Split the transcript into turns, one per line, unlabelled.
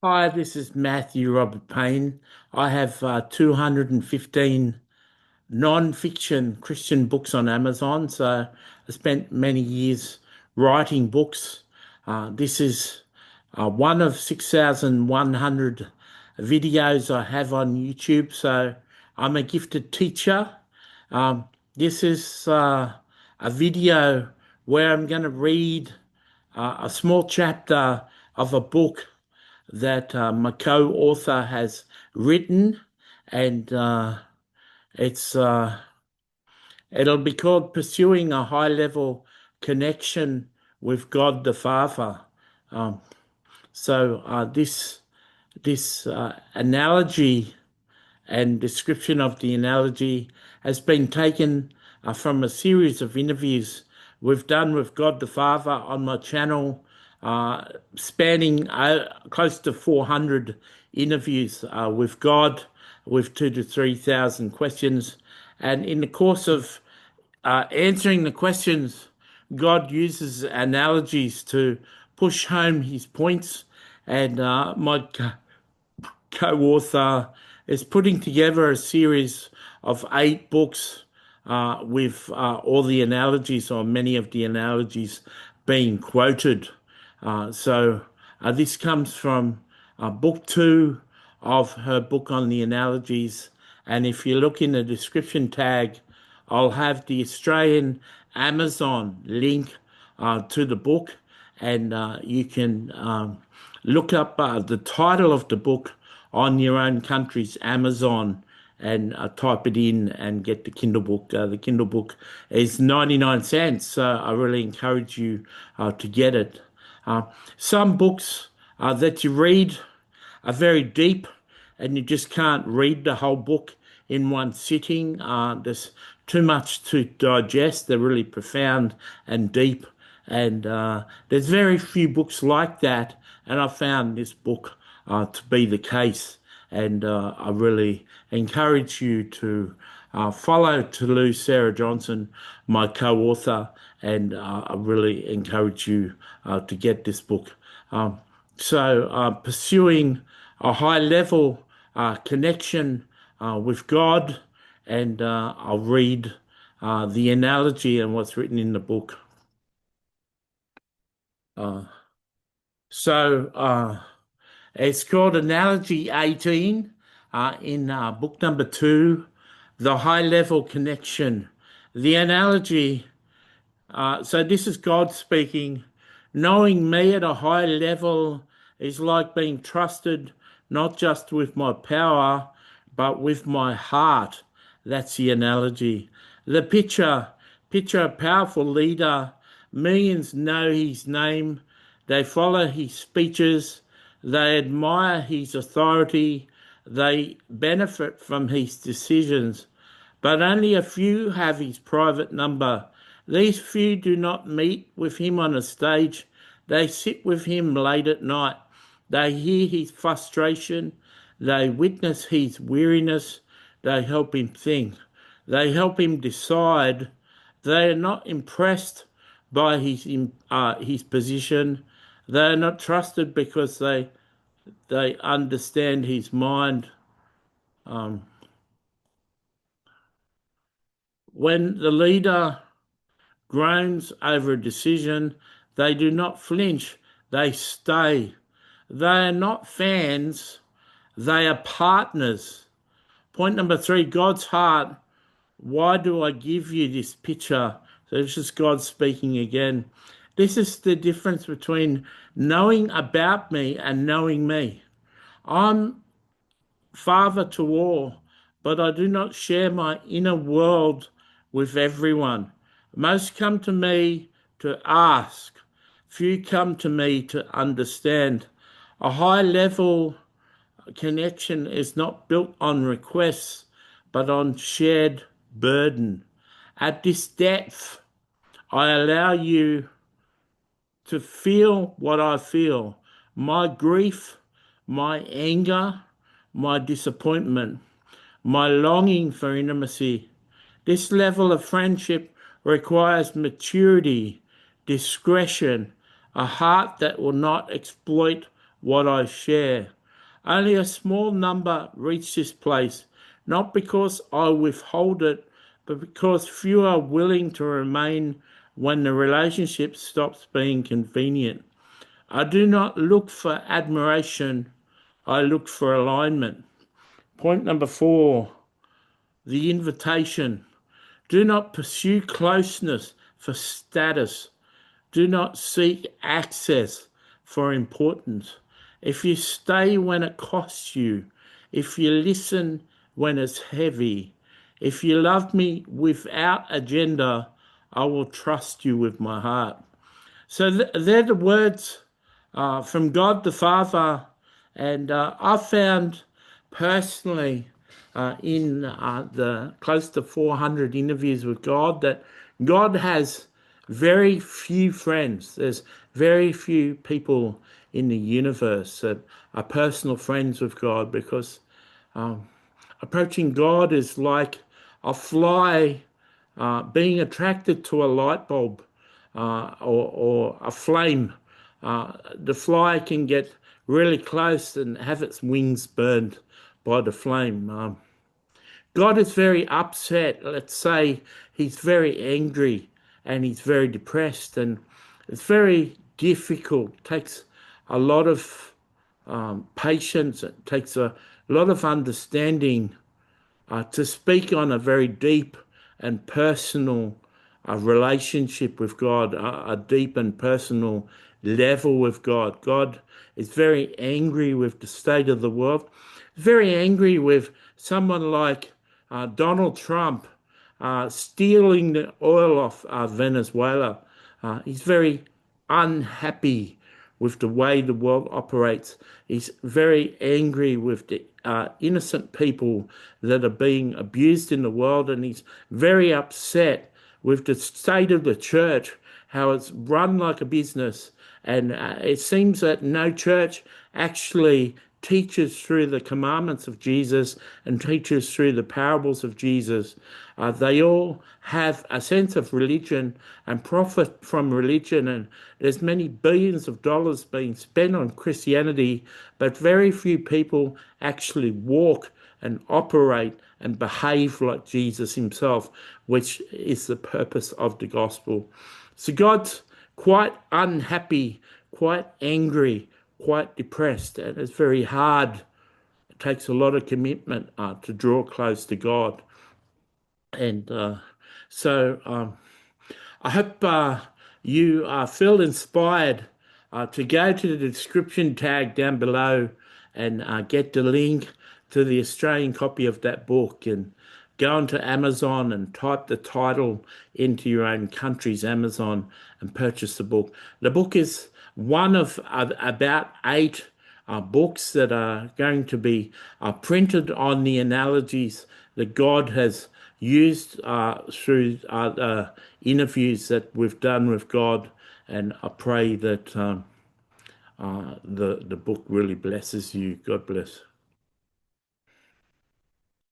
Hi, this is Matthew Robert Payne. I have 215 non-fiction Christian books on Amazon. So I spent many years writing books. This is one of 6,100 videos I have on YouTube. So I'm a gifted teacher. This is a video where I'm going to read a small chapter of a book that my co-author has written, and it's it'll be called "Pursuing a High Level Connection with God the Father." Um, so this analogy and description of the analogy has been taken from a series of interviews we've done with God the Father on my channel, spanning close to 400 interviews with God, with 2 to 3 thousand questions. And in the course of answering the questions, God uses analogies to push home his points. And my co-author is putting together a series of 8 books with all the analogies, or many of the analogies being quoted. So this comes from book 2 of her book on the analogies. And if you look in the description tag, I'll have the Australian Amazon link to the book, and you can look up the title of the book on your own country's Amazon and type it in and get the Kindle book. The Kindle book is 99 cents, so I really encourage you to get it. Uh, some books that you read are very deep, and you just can't read the whole book in one sitting. There's too much to digest. They're really profound and deep, and there's very few books like that. And I found this book to be the case, and I really encourage you to follow Tolu Sarah Johnson, my co-author, and I really encourage you to get this book. Pursuing a high level connection with God, and I'll read the analogy and what's written in the book. Uh, so it's called Analogy 18 in book number 2, The High Level Connection. The analogy, so this is God speaking. Knowing me at a high level is like being trusted not just with my power, but with my heart. That's the analogy. The picture a powerful leader. Millions know his name. They follow his speeches. They admire his authority. They benefit from his decisions. But only a few have his private number. These few do not meet with him on a stage. They sit with him late at night. They hear his frustration. They witness his weariness. They help him think. They help him decide. They are not impressed by his position. They are not trusted because they understand his mind. When the leader groans over a decision, they do not flinch, they stay. They are not fans, they are partners. Point number 3, God's heart. Why do I give you this picture? So this is God speaking again. This is the difference between knowing about me and knowing me. I'm father to all, but I do not share my inner world with everyone. Most come to me to ask, few come to me to understand. A high level connection is not built on requests, but on shared burden. At this depth, I allow you to feel what I feel, my grief, my anger, my disappointment, my longing for intimacy. This level of friendship requires maturity, discretion, a heart that will not exploit what I share. Only a small number reach this place, not because I withhold it, but because few are willing to remain when the relationship stops being convenient. I do not look for admiration, I look for alignment. Point number 4, the invitation. Do not pursue closeness for status. Do not seek access for importance. If you stay when it costs you, if you listen when it's heavy, if you love me without agenda, I will trust you with my heart. So they're the words from God the Father, and I found personally in the close to 400 interviews with God that God has very few friends. There's very few people in the universe that are personal friends with God, because approaching God is like a fly being attracted to a light bulb or a flame. The fly can get really close and have its wings burned by the flame. God is very upset. Let's say he's very angry and he's very depressed, and it's very difficult. It takes a lot of patience. It takes a lot of understanding to speak on a very deep and personal relationship with God, a deep and personal level with God. God is very angry with the state of the world, very angry with someone like Donald Trump stealing the oil off Venezuela. He's very unhappy with the way the world operates. He's very angry with the innocent people that are being abused in the world, and he's very upset with the state of the church, how it's run like a business. And it seems that no church actually teaches through the commandments of Jesus and teaches through the parables of Jesus. They all have a sense of religion and profit from religion, and there's many billions of dollars being spent on Christianity, but very few people actually walk and operate and behave like Jesus himself, which is the purpose of the gospel. So God's quite unhappy, quite angry, quite depressed, and it's very hard. It takes a lot of commitment to draw close to God. And so I hope you feel inspired to go to the description tag down below and get the link to the Australian copy of that book, and go onto Amazon and type the title into your own country's Amazon and purchase the book. The book is one of about 8 books that are going to be printed on the analogies that God has used through the interviews that we've done with God. And I pray that the book really blesses you. God bless.